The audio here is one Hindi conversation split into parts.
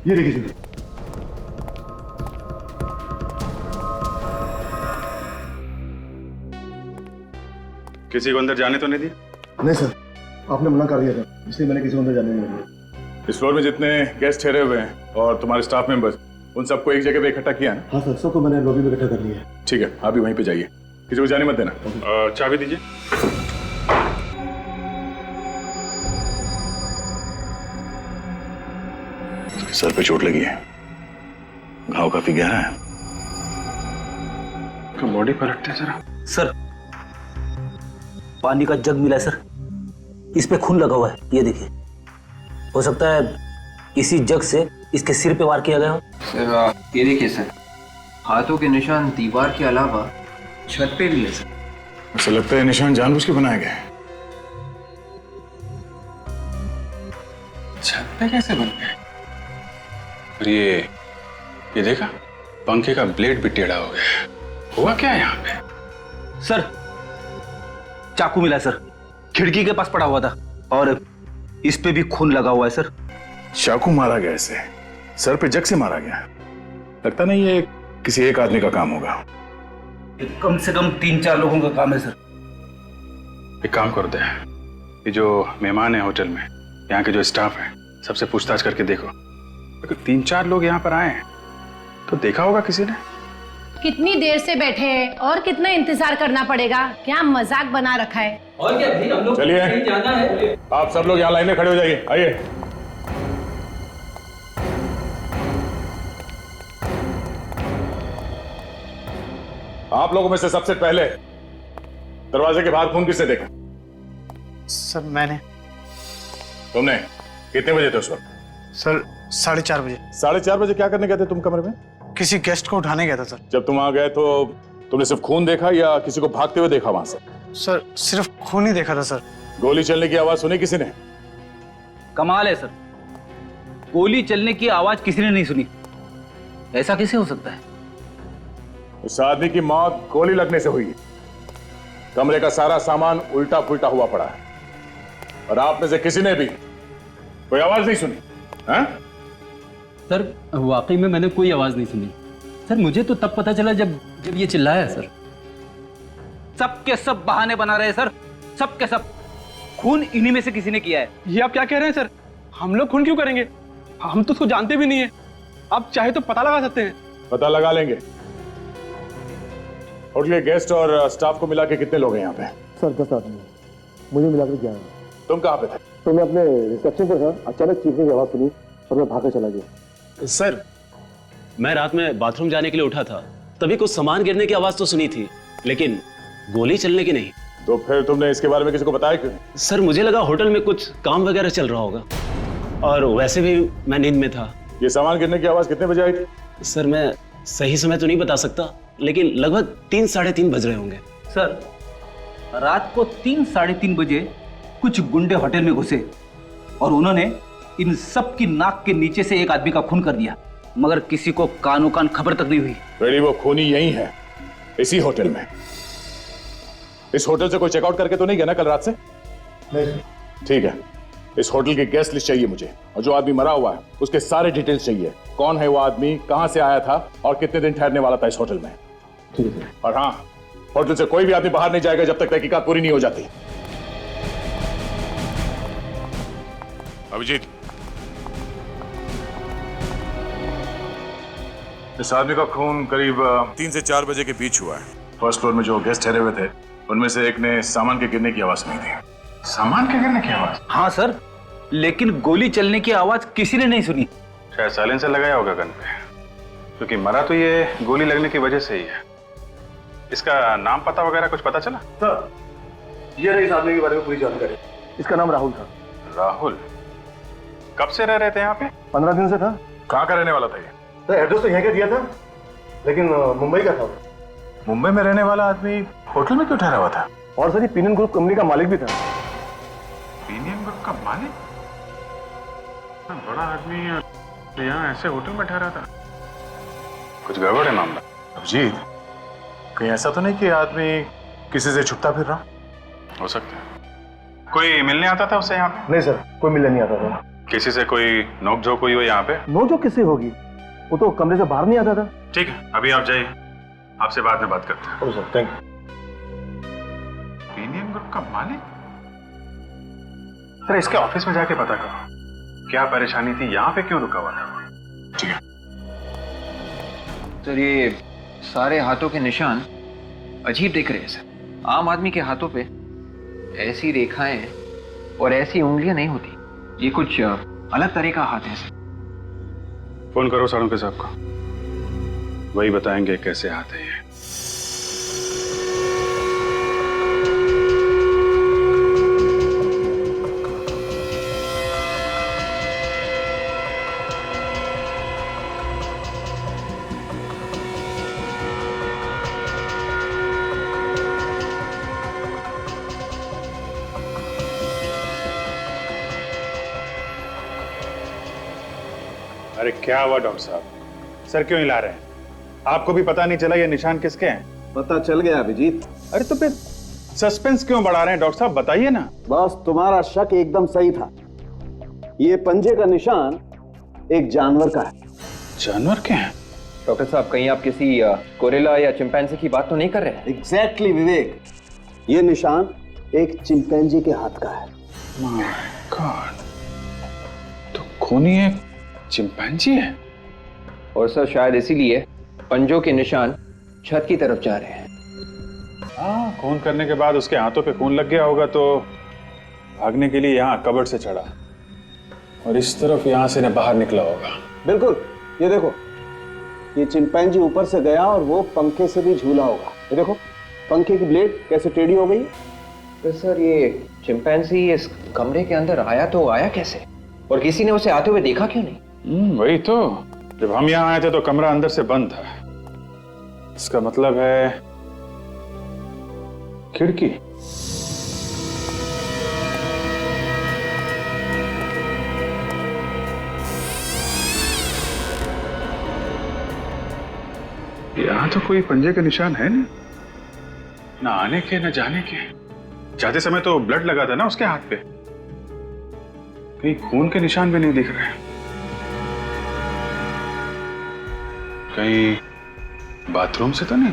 ये देखिए। किसी को अंदर जाने तो नहीं दिया? नहीं सर, आपने मना कर दिया था, इसलिए मैंने किसी को अंदर जाने नहीं दिया। इस फ्लोर में जितने गेस्ट ठहरे हुए हैं और तुम्हारे स्टाफ मेंबर्स, उन सबको एक जगह पे इकट्ठा किया ना? हाँ सर, सबको मैंने लॉबी में इकट्ठा कर लिया है। ठीक है, आप भी वहीं पे जाइए, किसी को जाने मत देना। चाबी दीजिए। सर पे चोट लगी है, घाव काफी गहरा है। बॉडी पलटते जरा। सर, पानी का जग मिला है सर, इस पे खून लगा हुआ है, ये देखिए। हो सकता है इसी जग से इसके सिर पे वार किया गया हो। सर ये देखिए सर, हाथों के निशान दीवार के अलावा छत पे भी है सर। ऐसा लगता है निशान जानबूझ के बनाए गए। छत पे कैसे बन गए? और ये देखा, पंखे का ब्लेड भी टेढ़ा हो गया। हुआ क्या है यहाँ पे? सर, चाकू मिला है सर, खिड़की के पास पड़ा हुआ था और इस पे भी खून लगा हुआ है सर। चाकू मारा गया इसे, सर पे जग से मारा गया। लगता नहीं ये किसी एक आदमी का काम होगा। कम से कम 3-4 लोगों का काम है सर। एक काम कर दे, ये जो मेहमान है होटल में, यहाँ के जो स्टाफ है, सबसे पूछताछ करके देखो। अगर 3-4 लोग यहाँ पर आए हैं तो देखा होगा किसी ने। कितनी देर से बैठे हैं और कितना इंतजार करना पड़ेगा? क्या मजाक बना रखा है। और क्या भाई, हम लोग चलिए, कहीं जाना है। आप सब लोग यहाँ लाइन में खड़े हो जाइए, आइए। आप लोगों में से सबसे पहले दरवाजे के बाहर खून किसने देखा? सर मैंने। तुमने? कितने बजे थे उस वक्त? सर 4:30 बजे। 4:30 बजे क्या करने गए थे तुम कमरे में? किसी गेस्ट को उठाने गया था सर। जब तुम वहां गए तो तुमने सिर्फ खून देखा या किसी को भागते हुए देखा वहां से? सर सिर्फ खून ही देखा था सर। गोली चलने की आवाज सुनी किसी ने? कमाल है सर, गोली चलने की आवाज किसी ने नहीं सुनी। ऐसा कैसे हो सकता है? उस आदमी की मौत गोली लगने से हुई है। कमरे का सारा सामान उल्टा पुल्टा हुआ पड़ा है और आप में से किसी ने भी कोई आवाज नहीं सुनी? हाँ? सर वाकई में मैंने कोई आवाज नहीं सुनी सर। मुझे तो तब पता चला जब ये चिल्लाया सर। सब के सब बहाने बना रहे हैं सर, सब के सब। खून इन्हीं में से किसी ने किया है। ये आप क्या कह रहे हैं सर? हम लोग खून क्यों करेंगे? हम तो उसको जानते भी नहीं है। आप चाहे तो पता लगा सकते हैं। पता लगा लेंगे। होटल के गेस्ट और स्टाफ को मिला के कितने लोग हैं यहाँ पे? सर 10 आदमी, मुझे मिलाकर 11। तुम कहाँ पे थे? तो मैं अपने रिसेप्शन पर था, अचानक चीखने की आवाज सुनी और मैं भागकर चला गया। सर मैं रात में बाथरूम जाने के लिए उठा था, तभी कुछ सामान गिरने की आवाज तो सुनी थी, लेकिन गोली चलने की नहीं। तो फिर तुमने इसके बारे में किसी को बताया क्यों? सर मुझे लगा होटल में कुछ काम वगैरह चल रहा होगा, और वैसे भी मैं नींद में था। ये सामान गिरने की आवाज कितने बजे आई थी? सर मैं सही समय तो नहीं बता सकता, लेकिन लगभग 3-3:30 बज रहे होंगे। सर रात को 3-3:30 बजे कुछ गुंडे होटल में घुसे और उन्होंने इन सब की नाक के नीचे से एक आदमी का खून कर दिया, मगर किसी को कानो कान खबर तक नहीं हुई। बेटी वो खूनी यही है, इसी होटल में। इस होटल से कोई चेकआउट करके तो नहीं गया ना कल रात से? नहीं। ठीक है, इस होटल की गेस्ट लिस्ट चाहिए मुझे, और जो आदमी मरा हुआ है उसके सारे डिटेल्स चाहिए। कौन है वो आदमी, कहां से आया था और कितने दिन ठहरने वाला था इस होटल में। ठीक है। और हाँ, होटल से कोई भी आदमी बाहर नहीं जाएगा जब तक तहकीकात पूरी नहीं हो जाती। अभिजीत, इस आदमी का खून करीब 3 से 4 बजे के बीच हुआ है। फर्स्ट फ्लोर में जो गेस्ट ठहरे हुए थे उनमें से एक ने सामान के गिरने की आवाज सुनी थी। सामान के गिरने की आवाज? हाँ सर, लेकिन गोली चलने की आवाज किसी ने नहीं सुनी। शायद साइलेंसर लगाया होगा गन पे, क्योंकि मरा तो ये गोली लगने की वजह से ही है। इसका नाम पता वगैरह कुछ पता चला? सर ये रही इस आदमी के बारे में पूरी जानकारी। इसका नाम राहुल था। राहुल? कब से रह रहे थे यहाँ पे? 15 दिन से था। कहाँ का रहने वाला था ये? सर एड्रेस तो यहाँ का दिया था, लेकिन मुंबई का था। मुंबई में रहने वाला आदमी होटल में क्यों ठहरा हुआ था? और सर ये पीनियन ग्रुप कंपनी का मालिक भी था। पीनियन ग्रुप का मालिक? बड़ा आदमी यहाँ ऐसे होटल में ठहरा था। कुछ गड़बड़ है मामला। अभिजीत, कहीं ऐसा तो नहीं कि आदमी किसी से छुपता फिर रहा? हो सकता है। कोई मिलने आता था उससे यहाँ पे? नहीं सर, कोई मिलने नहीं आता था। किसी से कोई नोकझोंक हुई हो यहाँ पे? नोक किससे होगी? वो तो कमरे से बाहर नहीं आता था। ठीक है, अभी आप जाइए, आपसे बाद में बात करते हैं। Sir thank you. Premium group का मालिक? सर इसके ऑफिस में जाके पता करो क्या परेशानी थी, यहाँ पे क्यों रुका हुआ था। ठीक है सर, ये सारे हाथों के निशान अजीब दिख रहे हैं सर। आम आदमी के हाथों पे ऐसी रेखाएं और ऐसी उंगलियां नहीं होती, ये कुछ अलग तरह का हाथ है सर। फोन करो साड़ों के साहब को, वही बताएंगे कैसे हाथ है ये। अरे क्या हुआ डॉक्टर साहब, सर क्यों हिला रहे हैं? आपको भी पता नहीं चला ये निशान किसके हैं? पता चल गया अभिजीत। अरे तो फिर सस्पेंस क्यों बढ़ा रहे हैं डॉक्टर साहब, बताइए ना। बस तुम्हारा शक एकदम सही था। ये पंजे का निशान एक जानवर का है। जानवर के हैं? डॉक्टर साहब, कहीं आप किसी गोरिल्ला या चिंपैंजी की बात तो नहीं कर रहे हैं? एग्जैक्टली विवेक, ये निशान एक चिंपैंजी के हाथ का है। माय गॉड, तो खूनी एक चिंपैंजी है। और सर शायद इसीलिए पंजों के निशान छत की तरफ जा रहे हैं। हाँ, खून करने के बाद उसके हाथों पे खून लग गया होगा तो भागने के लिए यहाँ कबर्ड से चढ़ा और इस तरफ यहाँ से बाहर निकला होगा। बिल्कुल, ये देखो, ये चिंपैंजी ऊपर से गया और वो पंखे से भी झूला होगा। ये देखो पंखे की ब्लेड कैसे टेढ़ी हो गई। तो सर ये चिंपैंजी इस कमरे के अंदर आया तो आया कैसे, और किसी ने उसे आते हुए देखा क्यों नहीं? वही तो, जब हम यहाँ आए थे तो कमरा अंदर से बंद था। इसका मतलब है खिड़की। यहाँ तो कोई पंजे के निशान है नहीं, ना आने के ना जाने के। जाते समय तो ब्लड लगा था ना उसके हाथ पे, कहीं खून के निशान भी नहीं दिख रहे। कहीं बाथरूम से तो नहीं?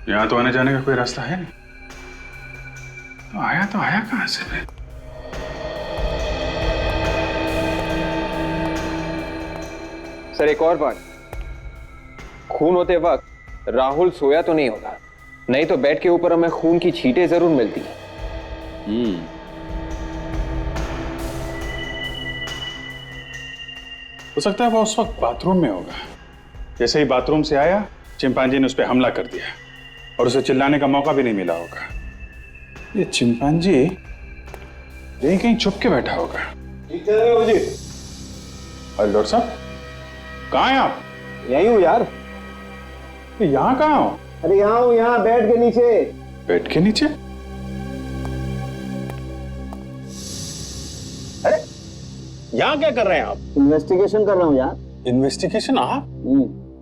यहां तो आने जाने का कोई रास्ता है नहीं, तो आया कहां से फिर? सर एक और बात, खून होते वक्त राहुल सोया तो नहीं होगा, नहीं तो बेड के ऊपर हमें खून की छींटें जरूर मिलती हैं। हो सकता है वो उस वक्त बाथरूम में होगा। जैसे ही बाथरूम से आया, चिंपांजी ने उस पर हमला कर दिया और उसे चिल्लाने का मौका भी नहीं मिला होगा। ये चिंपांजी यहीं कहीं छुप के बैठा होगा। मुझे अरे डॉक्टर साहब, कहाँ हैं आप? यही हूँ यार। यहाँ कहाँ हो? अरे यहाँ हूँ, यहाँ बेड के नीचे। बेड के नीचे? अरे यहाँ क्या कर रहे हैं आप? इन्वेस्टिगेशन कर रहा हूँ यार। इन्वेस्टिगेशन? आप?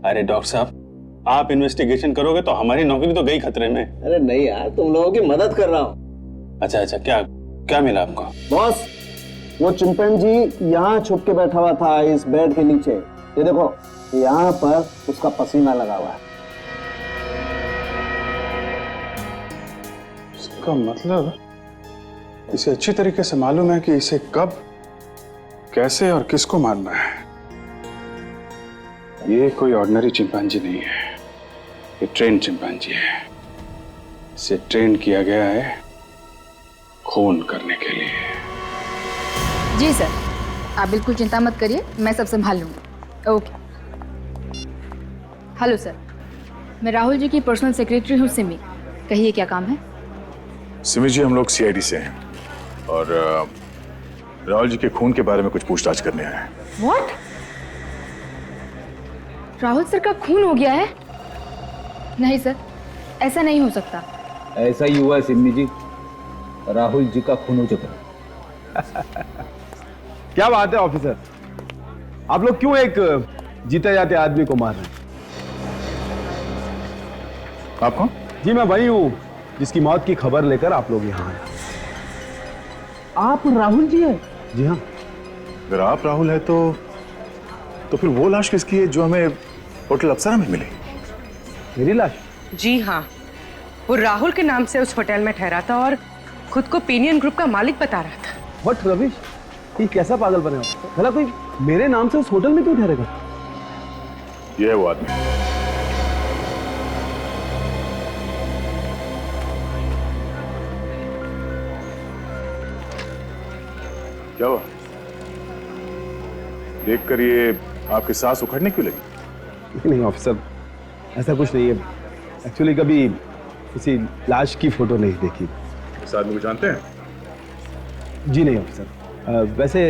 अरे डॉक्टर साहब, आप इन्वेस्टिगेशन करोगे तो हमारी नौकरी तो गई खतरे में। अरे नहीं यार, तुम लोगों की मदद कर रहा हूँ। अच्छा, क्या मिला आपको? बॉस, वो चिंपैंजी यहाँ छुप के बैठा हुआ था इस बेड के नीचे। ये देखो, यहाँ पर उसका पसीना लगा हुआ है। इसका मतलब इसे अच्छी तरीके से मालूम है कि इसे कब, कैसे और किसको मारना है। ये कोई ऑर्डिनरी चिंपांजी नहीं है, ये ट्रेन चिंपांजी है। इसे ट्रेन किया गया है खून करने के लिए। जी सर, आप बिल्कुल चिंता मत करिए, मैं सब संभाल लूंगी। ओके। हेलो सर, मैं राहुल जी की पर्सनल सेक्रेटरी हूँ सिमी। कहिए क्या काम है? सिमी जी, हम लोग सीआईडी से हैं और राहुल जी के खून के बारे में कुछ पूछताछ करने आए हैं। व्हाट? राहुल सर का खून हो गया है? नहीं सर, ऐसा नहीं हो सकता। ऐसा ही हुआ है सिमी जी, राहुल जी का खून हो चुका है। क्या बात है ऑफिसर, आप लोग क्यों एक जीते जाते आदमी को मार रहे हैं? आप कौन? जी मैं वही हूं जिसकी मौत की खबर लेकर आप लोग यहाँ आए। आप राहुल जी हैं? जी हाँ। अगर आप राहुल है तो फिर वो लाश किसकी है जो हमें होटल अप्सरा में मिली? मेरी लाश? जी हाँ, वो राहुल के नाम से उस होटल में ठहरा था और खुद को पेनियन ग्रुप का मालिक बता रहा था। व्हाट रविश, ये कैसा पागल बने हो? भला कोई मेरे नाम से उस होटल में क्यों ठहरेगा? ये है वो आदमी। क्या हुआ? देखकर ये आपकी सांस उखड़ने क्यों लगी? नहीं ऑफिसर, ऐसा कुछ नहीं है। एक्चुअली कभी किसी लाश की फोटो नहीं देखी। इस आदमी को जानते हैं? जी नहीं ऑफिसर। वैसे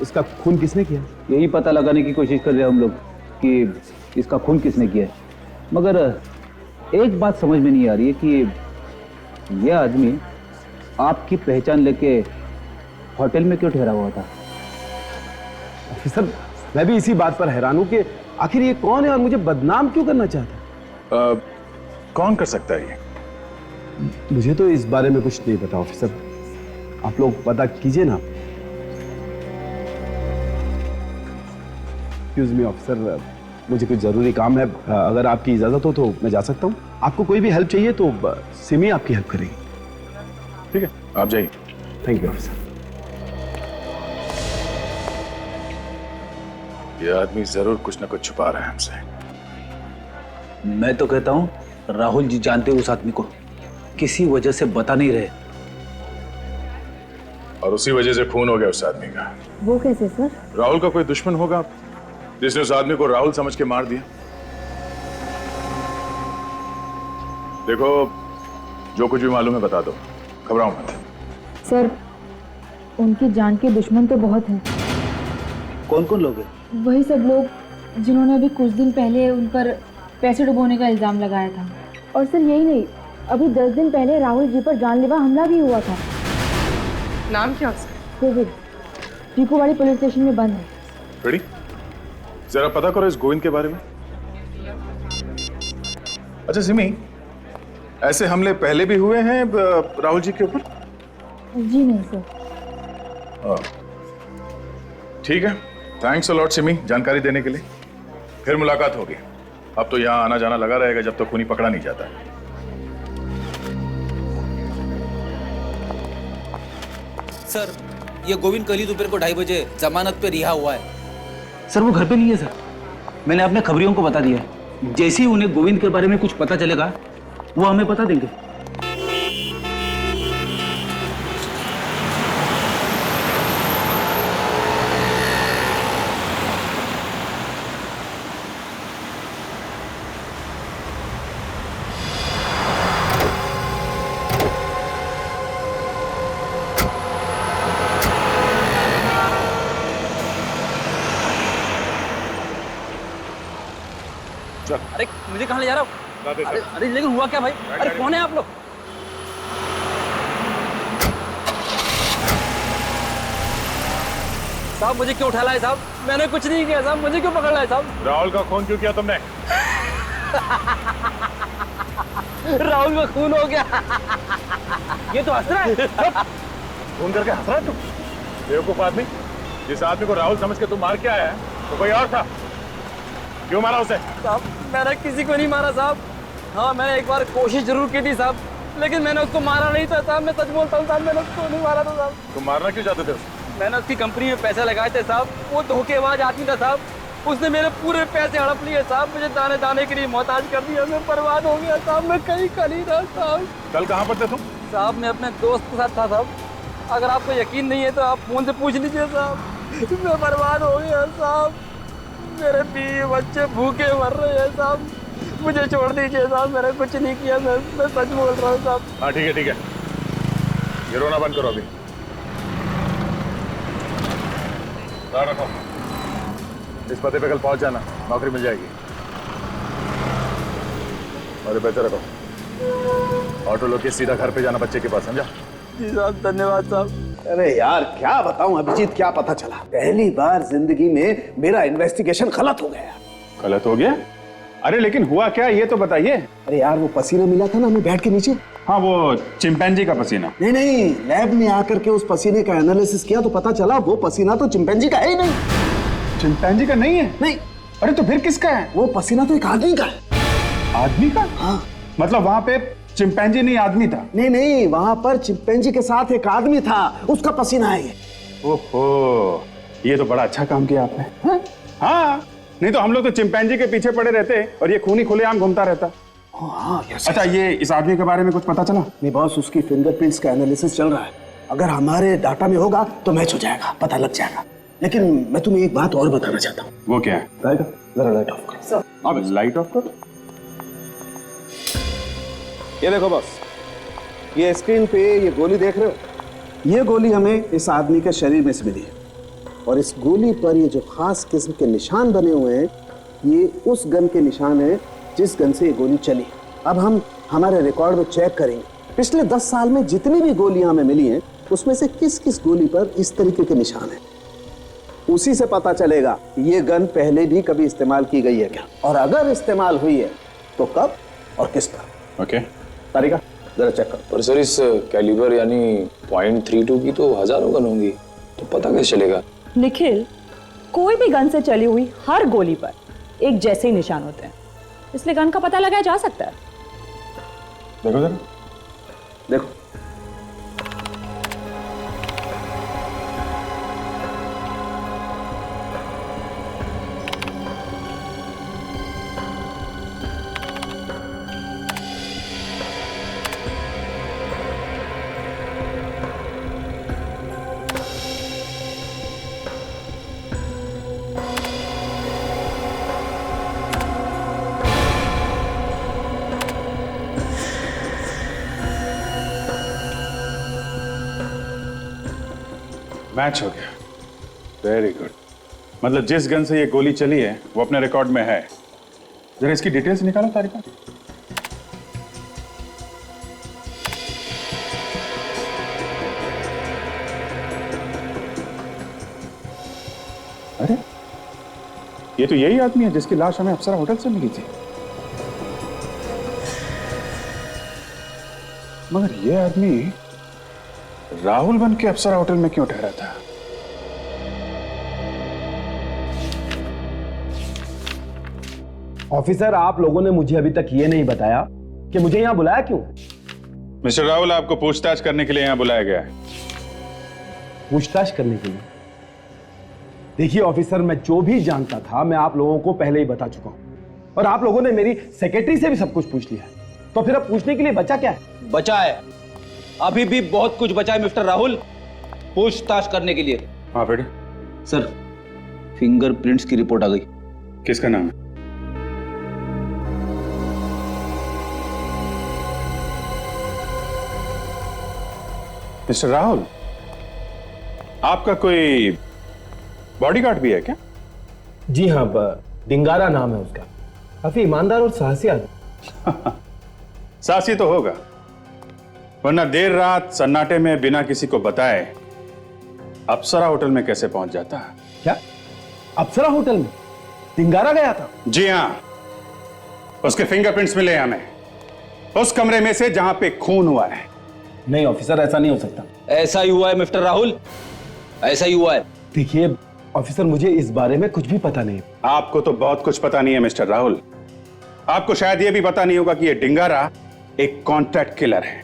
इसका खून किसने किया? यही पता लगाने की कोशिश कर रहे हैं हम लोग कि इसका खून किसने किया है। मगर एक बात समझ में नहीं आ रही है कि यह आदमी आपकी पहचान लेके होटल में क्यों ठहरा हुआ था? ऑफिसर मैं भी इसी बात पर हैरान हूं कि आखिर ये कौन है और मुझे बदनाम क्यों करना चाहता है? कौन कर सकता है ये? मुझे तो इस बारे में कुछ नहीं पता ऑफिसर, आप लोग पता कीजिए ना। एक्सक्यूज मी ऑफिसर, मुझे कुछ जरूरी काम है। अगर आपकी इजाजत हो तो मैं जा सकता हूँ। आपको कोई भी हेल्प चाहिए तो सिमी आपकी हेल्प करेगी। ठीक है, आप जाइए। Thank you officer. ये आदमी जरूर कुछ ना कुछ छुपा रहा है हमसे। मैं तो कहता हूँ राहुल जी जानते उस आदमी को, किसी वजह से बता नहीं रहे, और उसी वजह से खून हो गया उस आदमी का। वो कैसे सर? राहुल का कोई दुश्मन होगा जिसने उस आदमी को राहुल समझ के मार दिया। देखो, जो कुछ भी मालूम है बता दो, घबराओ मत। सर उनकी जान के दुश्मन तो बहुत हैं। कौन कौन लोग हैं? वही सब लोग जिन्होंने अभी कुछ दिन पहले उन पर पैसे डुबोने का इल्जाम लगाया था। और सर यही नहीं, अभी 10 दिन पहले राहुल जी पर जानलेवा हमला भी हुआ था। नाम क्या उसका? गोविंद, टीकूवाड़ी पुलिस स्टेशन में बंद है। रेडी? जरा पता करो इस गोविंद के बारे में। अच्छा सिमी, ऐसे हमले पहले भी हुए हैं राहुल जी के ऊपर? जी नहीं सर। ठीक है, थैंक्स अ लॉट सिमी जानकारी देने के लिए। फिर मुलाकात होगी। अब तो यहाँ आना जाना लगा रहेगा जब तक खूनी पकड़ा नहीं जाता। सर ये गोविंद कल ही दोपहर को 2:30 बजे जमानत पे रिहा हुआ है। सर वो घर पे नहीं है सर, मैंने अपने खबरियों को बता दिया है। जैसे ही उन्हें गोविंद के बारे में कुछ पता चलेगा वो हमें बता देंगे। अरे मुझे कहाँ ले जा रहा हो? अरे लेकिन हुआ क्या भाई? अरे कौन है आप लोग? साहब मुझे क्यों उठा लाए साहब? मैंने कुछ नहीं किया साहब, मुझे क्यों पकड़ लाए साहब? राहुल का खून क्यों किया तुमने? राहुल का खून हो गया। ये तो हंस रहा है। खून करके हंस रहा है तुम? बेवकूफ आदमी, जिस आदमी को राहुल समझ के तुम मार के आया है तो कोई और था। क्यों मारा उसे? साहब मैंने किसी को नहीं मारा साहब। हाँ मैंने एक बार कोशिश जरूर की थी साहब, लेकिन मैंने उसको मारा नहीं था साहब। मैं सच बोलता हूँ साहब, मैंने उसको नहीं मारा था साहब। तुम मारना क्यों चाहते थे उसे? मैंने उसकी कंपनी में पैसे लगाए थे साहब, वो धोखेबाज आदमी था साहब। उसने मेरे पूरे पैसे हड़प लिए साहब, मुझे दाने दाने के लिए मोहताज कर दिया। मैं बर्बाद हो गया साहब, मैं कहीं खली था साहब। कल कहाँ पर थे तुम? साहब मैं अपने दोस्त के साथ था साहब, अगर आपको यकीन नहीं है तो आप फोन से पूछ लीजिए साहब। मैं बर्बाद हो गया साहब, मेरे बीवी बच्चे भूखे मर रहे हैं साहब, मुझे छोड़ दीजिए साहब, मैंने कुछ नहीं किया। मैं सच बोल रहा हूँ साहब। हाँ ठीक है ठीक है, ये रोना बंद करो अभी। रखो, इस पते पे कल पहुंच जाना, नौकरी मिल जाएगी। और ये पैसे रखो, ऑटो लोग के सीधा घर पे जाना बच्चे के पास, समझा? जी साहब धन्यवाद साहब। अरे यार क्या बताऊं अभिजीत, क्या पता चला। पहली बार जिंदगी में मेरा इन्वेस्टिगेशन गलत हो गया। गलत हो गया? अरे लेकिन हुआ क्या, ये तो बताइए। अरे यार वो पसीना मिला था ना हमें बेड के नीचे। हाँ, वो चिंपैंजी का पसीना। नहीं, लैब में आकर के उस पसीने का एनालिसिस किया तो पता चला वो पसीना तो चिंपैंजी का है ही नहीं। चिंपैंजी का नहीं है? नहीं। अरे तो फिर किसका है? वो पसीना तो एक आदमी का है। आदमी का? हाँ। मतलब वहां पे चिंपैंजी नहीं आदमी था? नहीं, वहां पर चिंपैंजी के साथ एक आदमी था, उसका पसीना है ये। ओहो, ये तो बड़ा अच्छा काम किया आपने। हाँ, नहीं तो हम लोग तो चिंपैंजी के पीछे पड़े रहते और ये खूनी खुलेआम घूमता रहता। हाँ, अच्छा, ये इस आदमी के बारे में कुछ पता चला? नहीं बॉस, उसकी फिंगरप्रिंट्स का एनालिसिस चल रहा है। अगर हमारे डाटा में होगा तो मैच हो जाएगा, पता लग जाएगा। लेकिन मैं तुम्हें एक बात और बताना चाहता हूँ। वो क्या है? जरा लाइट ऑफ करो। अब लाइट ऑफ करो। ये देखो बॉस, ये स्क्रीन पे ये गोली देख रहे हो? ये गोली हमें इस आदमी के शरीर में से मिली है और इस गोली पर ये जो खास किस्म के निशान बने हुए हैं, ये उस गन के निशान है जिस गन से ये गोली चली। अब हम हमारे रिकॉर्ड में चेक करेंगे पिछले 10 साल में जितनी भी गोलियां हमें मिली हैं उसमें से किस किस गोली पर इस तरीके के निशान हैं। उसी से पता चलेगा ये गन पहले भी कभी इस्तेमाल की गई है क्या, और अगर इस्तेमाल हुई है तो कब और किस पर। ओके, तारिका जरा चेक कर। पर सर इस कैलिबर यानी .32 की तो हजारों गन होंगी, तो पता कैसे चलेगा? निखिल, कोई भी गन से चली हुई हर गोली पर एक जैसे ही निशान होते हैं, इसलिए गन का पता लगाया जा सकता है। देखो जरा, देखो। मैच हो गया। Very good. मतलब जिस गन से ये गोली चली है वो अपने रिकॉर्ड में है। जरा इसकी डिटेल्स निकालो तारिका। अरे ये तो यही आदमी है जिसकी लाश हमें अप्सरा होटल से मिली थी। मगर ये आदमी राहुल बन के अप्सरा होटल में क्यों ठहरा था? ऑफिसर, आप लोगों ने मुझे अभी तक ये नहीं बताया कि मुझे यहां बुलाया क्यों। मिस्टर राहुल, आपको पूछताछ करने के लिए यहां बुलाया गया है। पूछताछ करने के लिए? देखिए ऑफिसर, मैं जो भी जानता था मैं आप लोगों को पहले ही बता चुका हूं और आप लोगों ने मेरी सेक्रेटरी से भी सब कुछ पूछ लिया है, तो फिर अब पूछने के लिए बचा क्या है? बचा है, अभी भी बहुत कुछ बचा है मिस्टर राहुल पूछताछ करने के लिए। हाँ बेटे। सर, फिंगरप्रिंट्स की रिपोर्ट आ गई। किसका नाम है? मिस्टर राहुल, आपका कोई बॉडीगार्ड भी है क्या? जी हाँ, डिंगारा नाम है उसका। काफी ईमानदार और साहसी आदमी। साहसी तो होगा, वरना देर रात सन्नाटे में बिना किसी को बताए अप्सरा होटल में कैसे पहुंच जाता? क्या अप्सरा होटल में डिंगारा गया था? जी हाँ, उसके फिंगरप्रिंट्स मिले हमें उस कमरे में से जहां पे खून हुआ है। नहीं ऑफिसर, ऐसा नहीं हो सकता। ऐसा ही हुआ है मिस्टर राहुल, ऐसा ही हुआ है। देखिए ऑफिसर, मुझे इस बारे में कुछ भी पता नहीं। आपको तो बहुत कुछ पता नहीं है मिस्टर राहुल। आपको शायद यह भी पता नहीं होगा कि यह डिंगारा एक कॉन्ट्रैक्ट किलर है,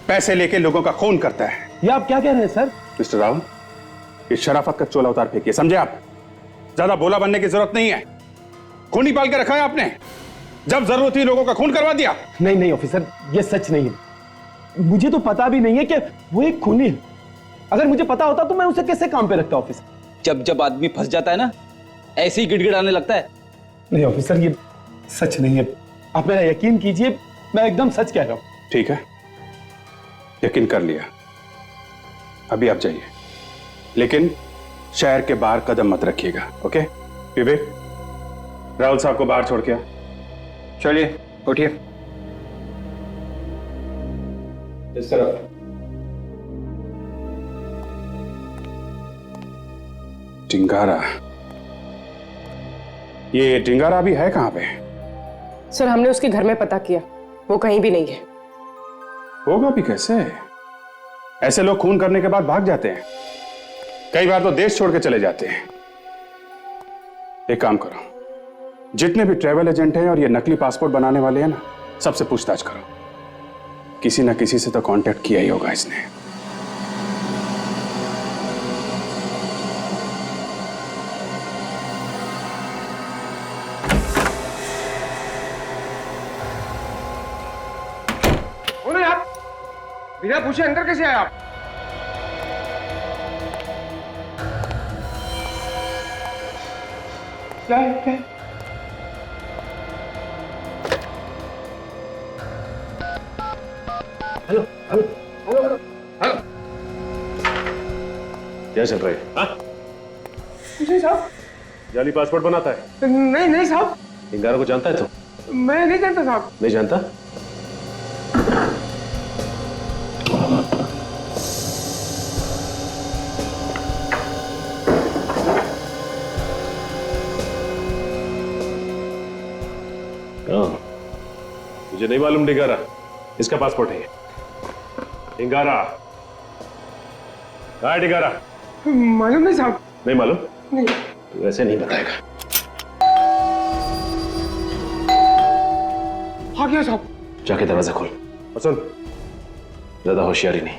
पैसे लेके लोगों का खून करता है। ये आप क्या कह रहे हैं सर? मिस्टर राहुल, इस शराफत का चोला उतार फेंकिए, समझे आप? ज्यादा बोला बनने की जरूरत नहीं है। खून ही पाल के रखा है आपने, जब जरूरत थी लोगों का खून करवा दिया। नहीं ऑफिसर, ये सच नहीं है। मुझे तो पता भी नहीं है कि वो एक खूनी है। अगर मुझे पता होता तो मैं उसे कैसे काम पे रखता ऑफिसर? जब जब आदमी फंस जाता है ना, ऐसे ही गिड़गिड़ाने लगता है। नहीं ऑफिसर, ये सच नहीं है। आप मेरा यकीन कीजिए, मैं एकदम सच कह रहा हूं। ठीक है, यकीन कर लिया। अभी आप जाइए, लेकिन शहर के बाहर कदम मत रखिएगा। ओके विवेक, राहुल साहब को बाहर छोड़ के आ। चलिए उठिए। इस तरफ। टिंगारा, ये टिंगारा अभी है कहां पे? सर हमने उसके घर में पता किया, वो कहीं भी नहीं है। होगा भी कैसे? ऐसे लोग खून करने के बाद भाग जाते हैं, कई बार तो देश छोड़ के चले जाते हैं। एक काम करो, जितने भी ट्रैवल एजेंट हैं और ये नकली पासपोर्ट बनाने वाले हैं ना, सबसे पूछताछ करो। किसी ना किसी से तो कांटेक्ट किया ही होगा इसने। कौन है आप? बिना पूछे अंदर कैसे आए आप? क्या है? क्या है? Hello hello hello hello hello, क्या चल रहा है? हाँ? जी साहब। जाली पासपोर्ट बनाता है? नहीं नहीं साहब, टिंगारा को जानता है तो? मैं नहीं जानता साहब। नहीं जानता? मुझे नहीं मालूम टिंगारा, इसका पासपोर्ट है ये। टिंगारा कहाँ है? टिंगारा मालूम नहीं साहब। नहीं मालूम? नहीं। तू ऐसे नहीं बताएगा। हाँ क्या साहब? जाके दरवाजा खोल और सुन, ज्यादा होशियारी नहीं।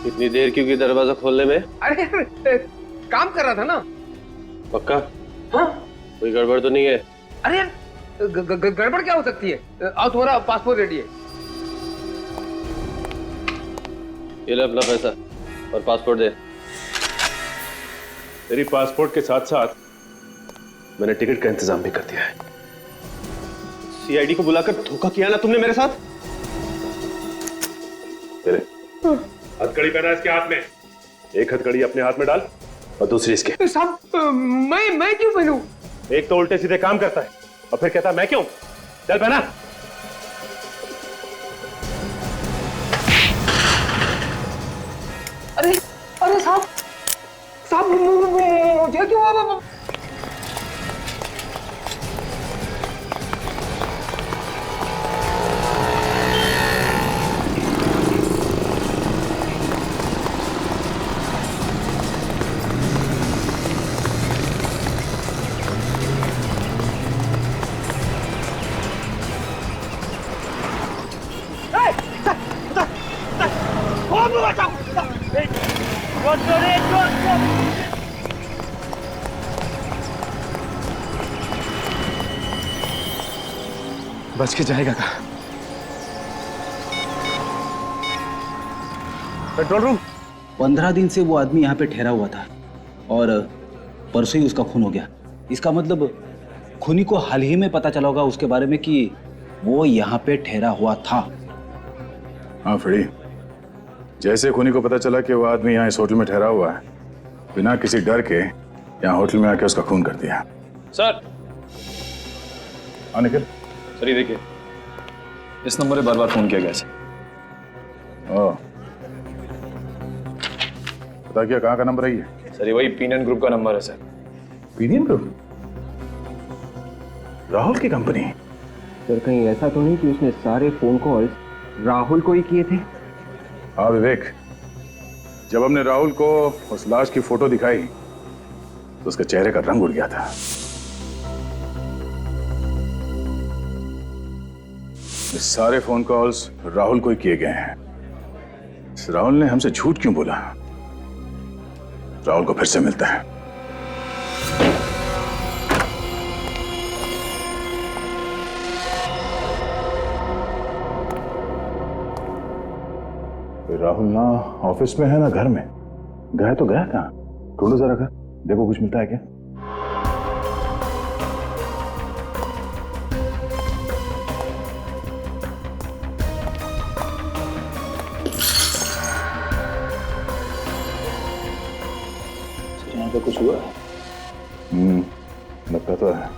इतनी देर क्यों की दरवाजा खोलने में? अरे काम कर रहा था ना। पक्का? हाँ। कोई गड़बड़ तो नहीं है? अरे यार गड़बड़ क्या हो सकती है? आओ, तुम्हारा पासपोर्ट रेडी है। ये ले अपना पैसा और पासपोर्ट दे। तेरी पासपोर्ट के साथ साथ मैंने टिकट का इंतजाम भी कर दिया है। सीआईडी को बुलाकर धोखा किया ना तुमने मेरे साथ? तेरे हथकड़ी पहना इसके हाथ में, एक हथकड़ी अपने हाथ में डाल और दूसरी इसके। साहब मैं क्यों पहनूं? एक तो उल्टे सीधे काम करता है और फिर कहता है मैं क्यों। चल पहना। अरे अरे साहब मुझे क्यों? बच के जाएगा कहाँ? Control room. 15 दिन से वो आदमी यहाँ पे ठहरा हुआ था और परसों ही उसका खून हो गया। इसका मतलब खूनी को हाल ही में पता चला होगा उसके बारे में कि वो यहाँ पे ठहरा हुआ था। हाँ फ्रेडी, जैसे खूनी को पता चला कि वो आदमी यहाँ इस होटल में ठहरा हुआ है, बिना किसी डर के यहाँ होटल में आके उसका खून कर दिया। सर। हाँ निखिल। सर ये देखिए, इस नंबर पे बार-बार फोन किया गया सर। ओह, पता क्या कहाँ का नंबर है ये? सर ये वही पीनियन ग्रुप का नंबर है सर। पीनियन ग्रुप? राहुल की कंपनी? सर कहीं ऐसा तो नहीं कि उसने सारे फोन कॉल्स राहुल को ही किए थे? हाँ विवेक, जब हमने राहुल को उस लाश की फोटो दिखाई तो उसके चेहरे का रंग उड़ गया था। ये सारे फोन कॉल्स राहुल को ही किए गए हैं। राहुल ने हमसे झूठ क्यों बोला? राहुल को फिर से मिलता है। राहुल ना ऑफिस में है ना घर में। गया तो गया कहाँ? ढूंढो जरा घर, देखो कुछ मिलता है क्या। यहाँ पे कुछ हुआ? लगता तो है।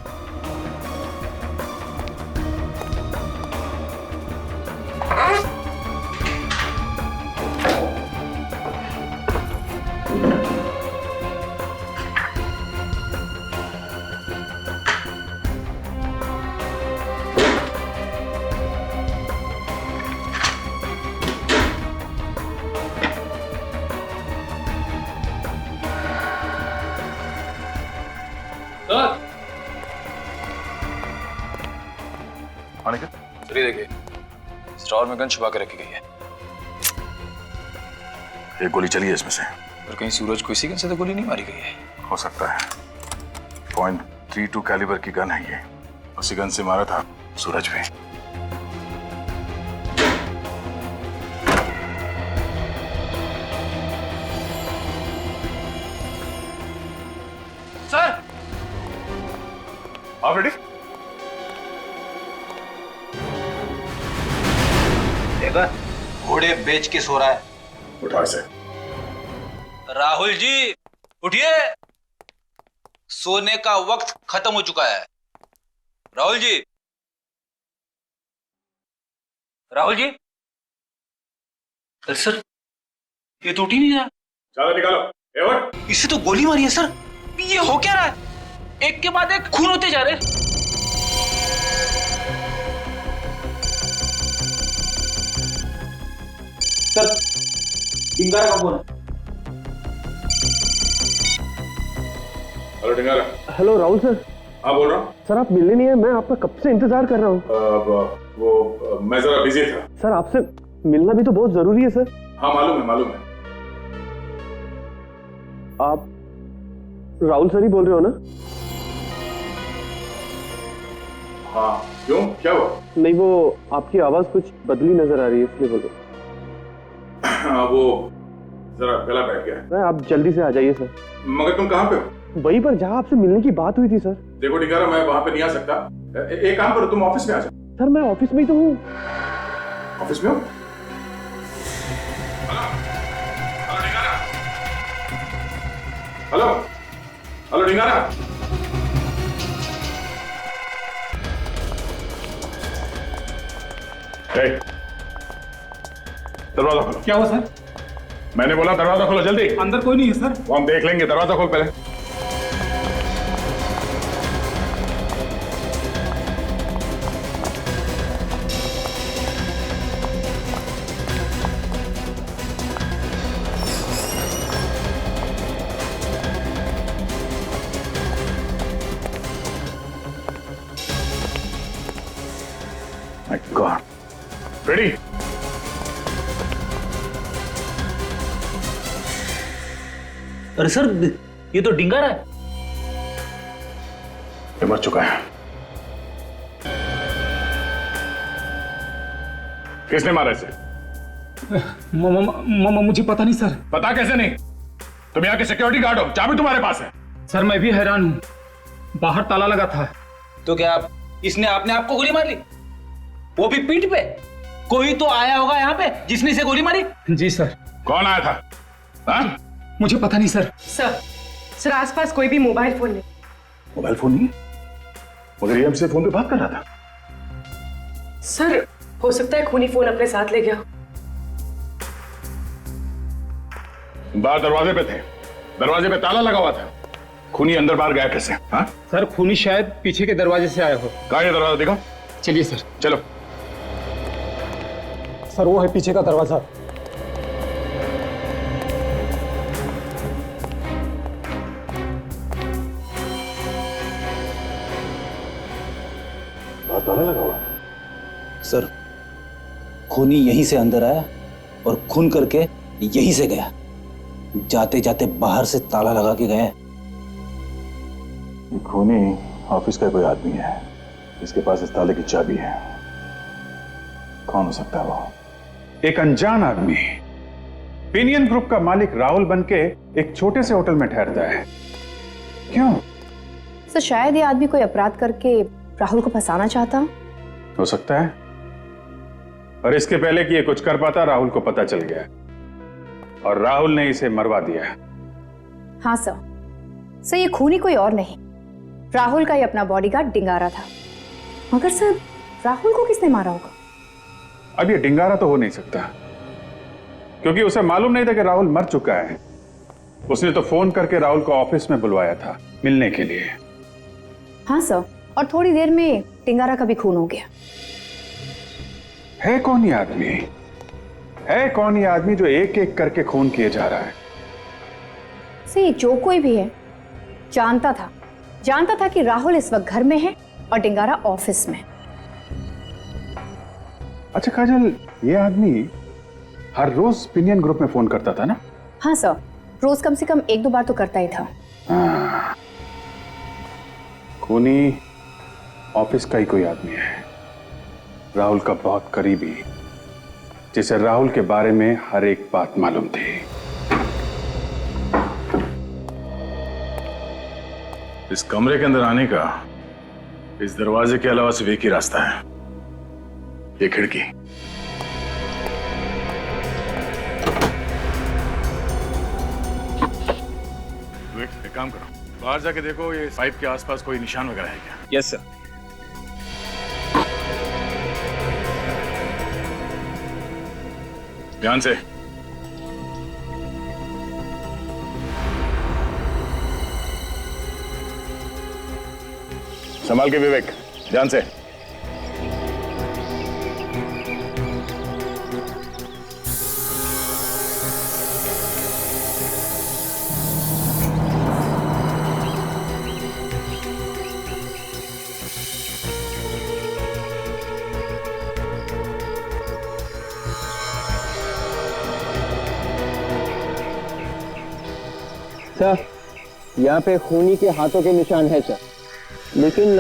ड्रॉर में गन छुपा के रखी गई है। एक गोली चली है इसमें से। और कहीं सूरज को इसी गन से तो गोली नहीं मारी गई है। हो सकता है। .32 कैलिबर की गन है ये। उसी गन से मारा था सूरज भी। सर आप रेडी? देखा, घोड़े बेच के सो रहा है। उठा इसे। राहुल जी उठिए, सोने का वक्त खत्म हो चुका है। राहुल जी, राहुल जी। सर ये तो उठ ही नहीं रहा। ज्यादा निकालो। एवट। इसे तो गोली मारी है सर। ये हो क्या रहा है? एक के बाद एक खून होते जा रहे। सर डिंगारा का फोन। Hello Dingara. Hello Rahul sir. हाँ बोल रहा हूँ। सर आप मिलने नहीं है, मैं आपका कब से इंतजार कर रहा हूँ। वो मैं जरा बिजी था। सर आपसे मिलना भी तो बहुत जरूरी है सर। हाँ मालूम है मालूम है। आप राहुल सर ही बोल रहे हो ना? हाँ क्यों, क्या हुआ? नहीं वो आपकी आवाज कुछ बदली नजर आ रही है इसलिए बोल रहा हूँ। हाँ वो जरा गला बैठ गया है। आप जल्दी से आ जाइए सर। मगर तुम कहाँ पे हो? वहीं पर जहाँ आपसे मिलने की बात हुई थी सर। देखो डिंगारा, मैं वहां पे नहीं आ सकता। एक काम करो, तुम ऑफिस में आ जाओ। सर मैं ऑफिस में ही तो हूँ। ऑफिस में हो? Hello Dingara. Hello hello Dingara. दरवाजा खोलो। क्या हुआ सर? मैंने बोला दरवाजा खोलो जल्दी। अंदर कोई नहीं है सर। वो हम देख लेंगे, दरवाजा खोल पहले। My God. Ready? अरे सर ये तो डिंगारा है। ये मर चुका है। किसने मारा इसे? मुझे पता नहीं सर। पता कैसे नहीं? तुम यहाँ के सिक्योरिटी गार्ड हो, चाबी तुम्हारे पास है। सर मैं भी हैरान हूँ, बाहर ताला लगा था। तो क्या इसने अपने आप को गोली मार ली? वो भी पीठ पे? कोई तो आया होगा यहाँ पे जिसने इसे गोली मारी। जी सर। कौन आया था? हाँ? मुझे पता नहीं सर। सर आसपास कोई भी मोबाइल फोन नहीं। मोबाइल फोन नहीं? मगर ये हमसे फोन पे बात कर रहा था। सर हो सकता है खूनी फोन अपने साथ ले गया। बाहर दरवाजे पे थे, दरवाजे पे ताला लगा हुआ था। खूनी अंदर बाहर गया कैसे? हाँ? सर खूनी शायद पीछे के दरवाजे से आया हो। कहाँ है दरवाजा, देखो। चलिए सर। चलो। सर वो है पीछे का दरवाजा। ताला लगा हुआ। सर खूनी यहीं से अंदर आया और खून करके यहीं से गया। जाते जाते बाहर से ताला लगा के गया। खूनी ऑफिस का कोई आदमी है, इसके पास इस ताले की चाबी है। कौन हो सकता है वो? एक अनजान आदमी पेनियन ग्रुप का मालिक राहुल बनके एक छोटे से होटल में ठहरता है। क्यों? तो शायद ये आदमी कोई अपराध करके राहुल को फंसाना चाहता। हो सकता है, और इसके पहले कि ये कुछ कर पाता राहुल को पता चल गया और राहुल ने इसे मरवा दिया। हाँ सर ये खूनी कोई और नहीं, राहुल का ही अपना बॉडीगार्ड डिंगारा था। मगर सर राहुल को किसने मारा होगा? अब ये डिंगारा तो हो नहीं सकता, क्योंकि उसे मालूम नहीं था कि राहुल मर चुका है। उसने तो फोन करके राहुल को ऑफिस में बुलवाया था मिलने के लिए। हाँ सर, और थोड़ी देर में डिंगारा का भी खून हो गया। है कौन ये आदमी? है कौन ये आदमी जो एक एक करके खून किए जा रहा है? सही जो कोई भी है जानता था कि राहुल इस वक्त घर में है और डिंगारा ऑफिस में। अच्छा काजल, ये आदमी हर रोज पिनियन ग्रुप में फोन करता था ना? हाँ सर, रोज कम से कम 1-2 बार तो करता ही था। हाँ। खूनी ऑफिस का ही कोई आदमी है, राहुल का बहुत करीबी, जिसे राहुल के बारे में हर एक बात मालूम थी। इस कमरे के अंदर आने का इस दरवाजे के अलावा सिर्फ एक ही रास्ता है, ये खिड़की। एक काम करो, बाहर जाके देखो ये पाइप के आसपास कोई निशान वगैरह है क्या? Yes sir. ध्यान से। संभाल के विवेक, ध्यान से। सर, यहाँ पे खूनी के हाथों के निशान है सर, लेकिन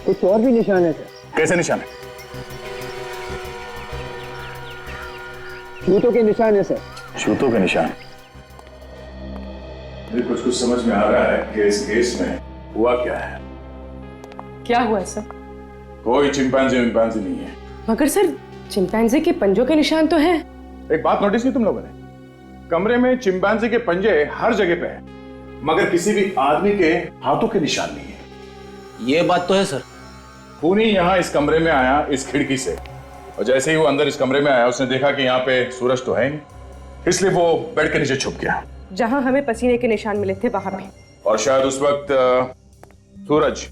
कुछ और भी निशान है सर। कैसे निशान है? जूतों के निशान है सर। जूतों के निशान? मुझे कुछ समझ में आ रहा है कि इस केस में हुआ क्या है। क्या हुआ सर? कोई चिंपैंजी नहीं है। मगर सर, चिंपैंजी के पंजों के निशान तो हैं। एक बात नोटिस की तुम लोगों ने? कमरे में चिंपैंजी के पंजे हर जगह पे हैं, मगर किसी भी आदमी के हाथों के निशान नहीं है। ये बात तो है सर। खूनी यहाँ इस कमरे में आया इस खिड़की से, और जैसे ही वो अंदर इस कमरे में आया उसने देखा कि यहाँ पे सूरज तो है नहीं, इसलिए वो बेड के नीचे छुप गया, जहां हमें पसीने के निशान मिले थे वहां पे। और शायद उस वक्त सूरज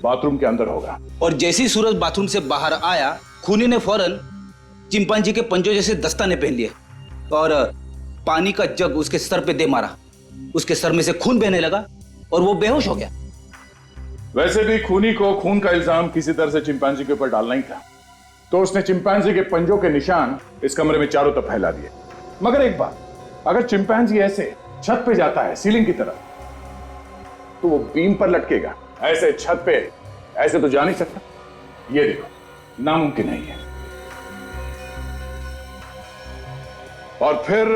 बाथरूम के अंदर होगा। और जैसे ही सूरज बाथरूम से बाहर आया, खूनी ने फौरन चिंपांजी के पंजों जैसे दस्ताने पहन लिए और पानी का जग उसके सर पे दे मारा। उसके सर में से खून बहने लगा और वो बेहोश हो गया। वैसे भी खूनी को खून का इल्जाम किसी तरह से चिंपैंजी के ऊपर डालना ही था, तो उसने चिंपैंजी के पंजों के निशान इस कमरे में चारों तरफ फैला दिए। मगर एक बात, अगर चिंपैंजी ऐसे छत पे जाता है सीलिंग की तरफ, तो वो बीम पर लटकेगा, ऐसे छत पे ऐसे तो जा नहीं सकता। ये देखो, नामुमकिन है ये। और फिर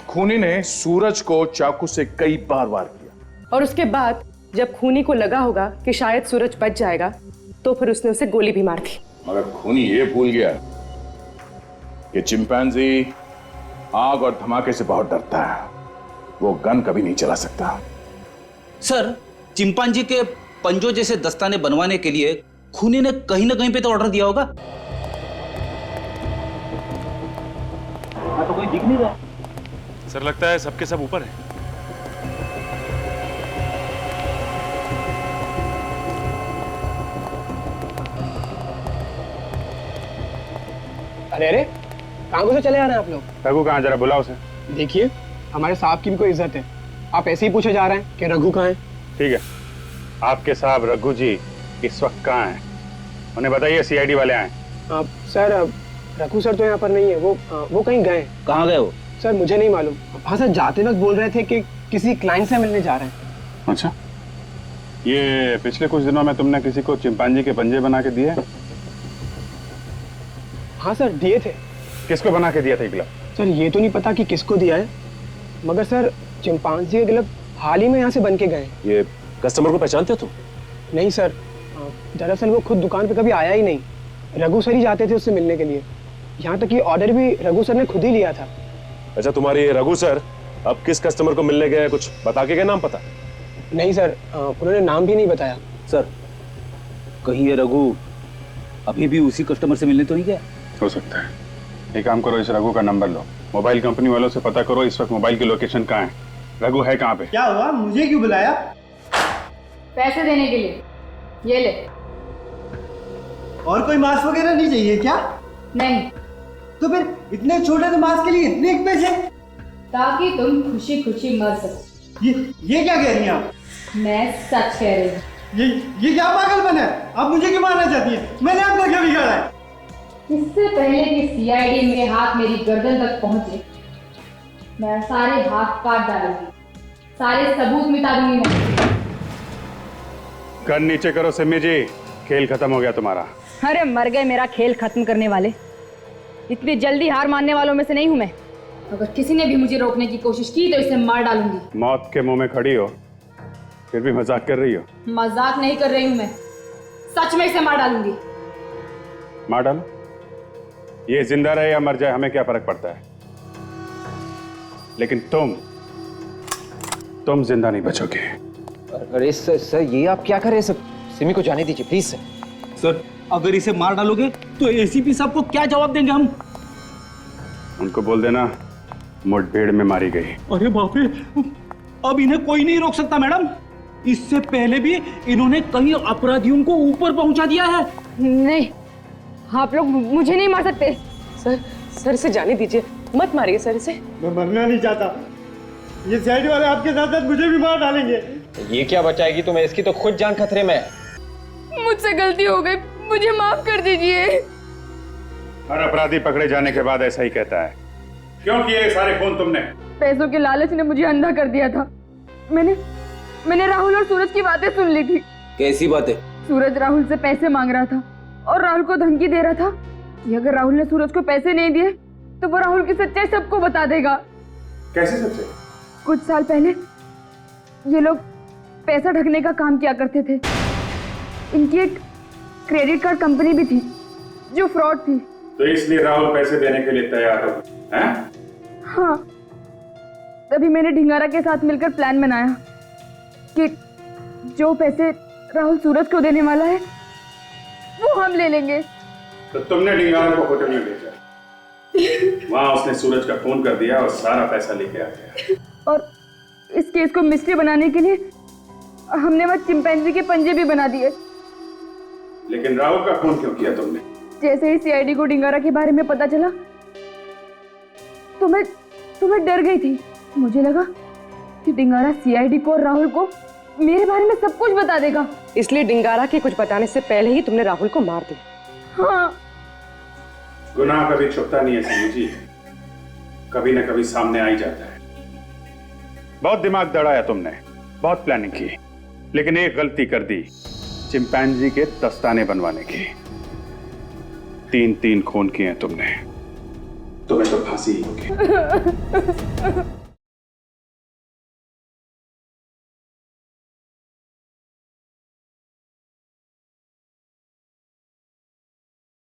खूनी ने सूरज को चाकू से कई बार वार किया, और उसके बाद जब खूनी को लगा होगा कि शायद सूरज बच जाएगा, तो फिर उसने उसे गोली भी मार दी। मगर खूनी ये भूल गया कि चिंपैंजी आग और धमाके से बहुत डरता है, वो गन कभी नहीं चला सकता। सर, चिंपांजी के पंजों जैसे दस्ताने बनवाने के लिए खूनी ने कहीं ना कहीं पे तो ऑर्डर दिया होगा। तो कोई दिख नहीं रहा। सर, लगता है सबके सब ऊपर है। अरे अरे, कहाँ से चले आ रहे हैं आप लोग? रघु कहाँ, जरा बुलाओ उसे। देखिए, हमारे साहब की भी कोई इज्जत है। आप ऐसे ही पूछे जा रहे हैं कि रघु कहाँ है? ठीक है, आपके साहब रघु जी इस वक्त कहाँ हैं? उन्हें बताइए सीआईडी वाले आए। सर, रघु सर तो यहाँ पर नहीं है, वो कहीं गए। कहाँ गए वो? सर, मुझे नहीं मालूम। हाँ सर, जाते वक्त बोल रहे थे कि किसी क्लाइंट से मिलने जा रहे हैं। अच्छा, ये पिछले कुछ दिनों में तुमने किसी को चिंपांजी के पंजे बना के दिए? हाँ सर, दिए थे। किसको बना के दिया था ग्लव? सर, ये तो नहीं पता कि किसको दिया है, मगर सर चिंपांजी के ग्लव हाल ही में यहाँ से बन के गए। ये कस्टमर को पहचानते हो तुम? नहीं सर, दरअसल वो खुद दुकान पे कभी आया ही नहीं। रघु सर ही जाते थे उससे मिलने के लिए। यहाँ तक कि ऑर्डर भी रघु सर ने खुद ही लिया था। अच्छा, तुम्हारे रघु सर अब किस कस्टमर को मिलने गए, कुछ बता के गए नाम पता? नहीं सर, उन्होंने नाम भी नहीं बताया। सर, कहीं ये रघु अभी भी उसी कस्टमर से मिलने तो नहीं गया? हो सकता है। एक काम करो, इस रघु का नंबर लो, मोबाइल कंपनी वालों से पता करो इस वक्त मोबाइल की लोकेशन कहाँ है, रघु है कहाँ पे। क्या हुआ, मुझे क्यों बुलाया? पैसे देने के लिए। ये ले। और कोई मास्क वगैरह नहीं चाहिए क्या? नहीं। तो फिर इतने छोटे से मास्क के लिए इतने पैसे? ताकि तुम खुशी खुशी मर सको। ये क्या कह रही हैं आप? मैं सच कह रही हूँ। ये क्या पागलपन है? आप मुझे क्यों मारना चाहती हैं? मैंने आपका क्या बिगाड़ा है? इससे पहले कि सीआईडी मेरे हाथ मेरी गर्दन तक पहुंचे, मैं सारे हाथ काट डालूंगी, सारे सबूत मिटा दूंगी मैं। गन नीचे करो सिमी जी, खेल खत्म हो गया तुम्हारा। अरे मर गए मेरा खेल खत्म करने वाले। इतनी जल्दी हार मानने वालों में से नहीं हूं मैं। अगर किसी ने भी मुझे रोकने की कोशिश की तो इसे मार डालूंगी। मौत के मुंह में खड़ी हो, फिर भी मजाक कर रही हो। मजाक नहीं कर रही हूं मैं, सच में इसे मार डालूंगी। मार डालो, ये जिंदा रहे या मर जाए हमें क्या फर्क पड़ता है, लेकिन तुम जिंदा नहीं बचोगे। अरे सर ये आप क्या कर रहे हैं सर? सिमी को जाने दीजिए प्लीज सर। सर अगर इसे मार डालोगे तो एसीपी साहब को क्या जवाब देंगे हम? उनको बोल देना मुठभेड़ में मारी गई। अरे बाप रे, अब इन्हें कोई नहीं रोक सकता मैडम। इससे पहले भी इन्होंने कई अपराधियों को ऊपर पहुंचा दिया है। नहीं, आप लोग मुझे नहीं मार सकते। सर इसे जाने दीजिए, मत मारिए सर इसे। मैं मरना नहीं चाहता। ये सीआईडी वाले आपके साथ साथ मुझे भी मार डालेंगे। ये क्या बचाएगी तुम्हें? इसकी तो खुद जान खतरे में है। मुझसे गलती हो गई, मुझे माफ कर दीजिए। हर अपराधी पकड़े जाने के बाद ऐसा ही कहता है। क्यों किए ये सारे खून तुमने? पैसों के लालच ने मुझे अंधा कर दिया था। मैंने राहुल और सूरज की बातें सुन ली थी। कैसी बातें? सूरज राहुल से पैसे मांग रहा था और राहुल को धमकी दे रहा था कि अगर राहुल ने सूरज को पैसे नहीं दिए तो वो राहुल की सच्चाई सबको बता देगा। कैसे सच्चाई? कुछ साल पहले ये लोग पैसा ढकने का काम किया करते थे। इनकी एक क्रेडिट कार्ड कंपनी भी थी जो फ्रॉड थी। तो इसलिए राहुल पैसे देने के लिए तैयार हो, हैं? हाँ, तभी मैंने ढिंगारा के साथ मिलकर प्लान बनाया कि जो पैसे राहुल सूरज को देने वाला है वो हम ले लेंगे। तो तुमने ढिंगारा को होटल में भेजा, वहां उसने सूरज का फोन कर दिया और सारा पैसा लेके आ गया। और इस केस को मिस्ट्री बनाने के लिए हमने वह चिंपैंजी के पंजे भी बना दिए। लेकिन राहुल का फोन क्यों किया तुमने? जैसे ही सीआईडी को ढिंगारा के बारे में पता चला तो मैं डर गई थी। मुझे लगा कि ढिंगारा सीआईडी को और राहुल को मेरे बारे में सब कुछ बता देगा। इसलिए ढिंगारा के कुछ बताने से पहले ही तुमने राहुल को मार दिया। हाँ। गुनाह कभी छुपता नहीं है सिमी जी, कभी न कभी सामने आ ही जाता है। बहुत दिमाग दौड़ाया तुमने, बहुत प्लानिंग की, लेकिन एक गलती कर दी, चिंपैंजी के दस्ताने बनवाने की। 3 खून किए हैं तुमने, तुम्हें तो फांसी ही होगी।